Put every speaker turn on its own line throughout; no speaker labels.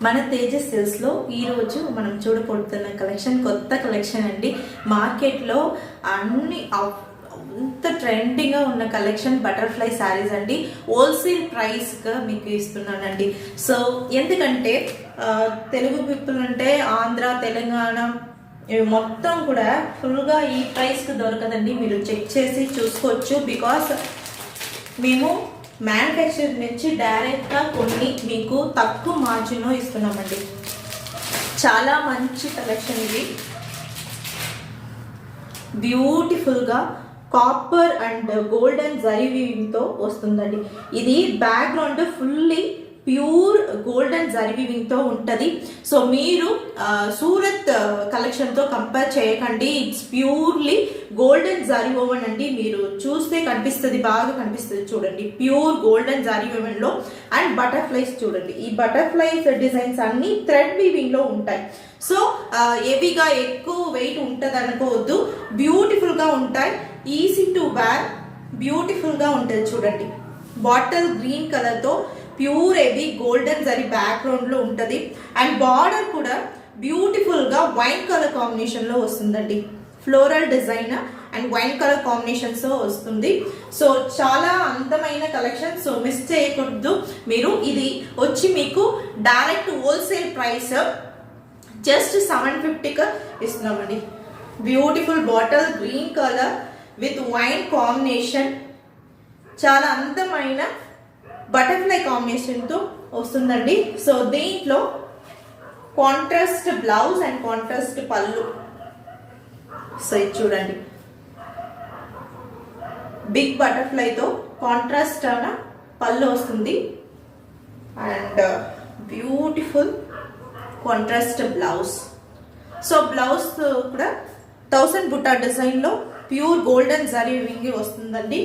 మన తేజస్ సిల్క్స్ లో ఈ రోజు మనం చూడబోతున్న కలెక్షన్ కొత్త కలెక్షన్ అండి. మార్కెట్ లో అన్ని అంత ట్రెండింగ్ గా ఉన్న కలెక్షన్ బటర్ఫ్లై శారీస్ అండి. హోల్సేల్ ప్రైస్ గా మీకు ఇస్తున్నానండి. సో ఎందుకంటే తెలుగు పీపుల్ అంటే ఆంధ్ర తెలంగాణ మొత్తం కూడా ఫుల్ గా ఈ ప్రైస్ కి దొరకదండి. మీరు చెక్ చేసి చూసుకోవచ్చు. బికాస్ మేము మ్యానుఫ్యాక్చర్ నుంచి డైరెక్ట్ గా కొన్ని మీకు తక్కువ మార్జిన్ ఇస్తున్నామండి. చాలా మంచి కలెక్షన్ ఇది. బ్యూటిఫుల్ గా copper and golden zari weaving తో వస్తుందండి. ఇది background fully pure golden zari weaving తో ఉంటది. సో మీరు సూరత్ కలెక్షన్ తో కంపేర్ చేయకండి. It's purely golden zari woven అండి. మీరు చూస్తే కనిపిస్తుంది, బాగా కనిపిస్తుంది చూడండి. ప్యూర్ గోల్డెన్ జరీ ఓవెన్ లో అండ్ బటర్ఫ్లైస్ చూడండి. ఈ బటర్ఫ్లైస్ డిజైన్స్ అన్ని థ్రెడ్ వీవింగ్ లో ఉంటాయి. సో హెవీగా ఎక్కువ వెయిట్ ఉంటది అనుకోవద్దు. బ్యూటిఫుల్ గా ఉంటాయి. ఈజీ టు వేర్, బ్యూటిఫుల్ గా ఉంటుంది చూడండి. బాటిల్ గ్రీన్ కలర్ తో pure heavy golden zari background లో ఉంటది. అండ్ బార్డర్ కూడా బ్యూటిఫుల్ గా వైన్ కలర్ కాంబినేషన్ లో వస్తుందండి. Floral design and wine colour combinations తో వస్తుంది. సో చాలా అందమైన కలెక్షన్. సో మిస్ చేయకూడదు మీరు. ఇది వచ్చి మీకు డైరెక్ట్ హోల్సేల్ ప్రైస్ జస్ట్ 750కి ఇస్తున్నామండి. Beautiful bottle green colour with wine combination, చాలా అందమైన బటర్ఫ్లై కాంబినేషన్ తో వస్తుందండి. సో దీంట్లో కాంట్రాస్ట్ బ్లౌజ్ అండ్ కాంట్రాస్ట్ పళ్ళు. సో ఇది చూడండి, బిగ్ బటర్ఫ్లై తో కాంట్రాస్ట్ అన్న పళ్ళు వస్తుంది. And beautiful contrast blouse. So blouse కూడా 1000 బుట్టా డిజైన్ లో ప్యూర్ గోల్డెన్ జరీ వీవింగ్ వస్తుందండి.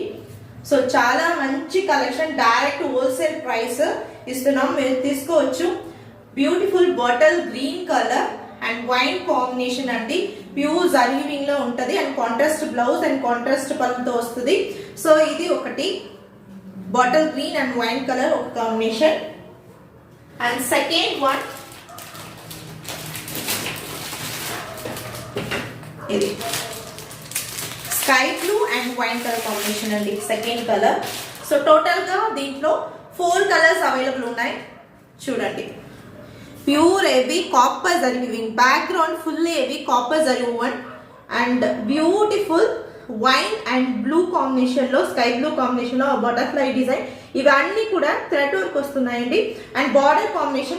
సో చాలా మంచి కలెక్షన్. డైరెక్ట్ హోల్సేల్ ప్రైస్ ఇస్తున్నాం, మీరు తీసుకోవచ్చు. Beautiful bottle green colour and wine combination అండి. ప్యూర్ జరీ వీవింగ్ లో ఉంటది. And contrast blouse and contrast పళ్ళతో వస్తుంది. సో ఇది ఒకటి bottle green and wine colour ఒక కాంబినేషన్. అండ్ సెకండ్ వన్ ఇది sky blue and wine colour combination అండి. Second colour. సో టోటల్ గా దీంట్లో 4 కలర్స్ అవైలబుల్ ఉన్నాయి చూడండి. Pure heavy copper zari weaving, background full heavy copper zari woven and beautiful wine and blue combination లో, sky blue combination లో butterfly design. ఇవన్నీ కూడా thread work వస్తున్నాయండి. And border combination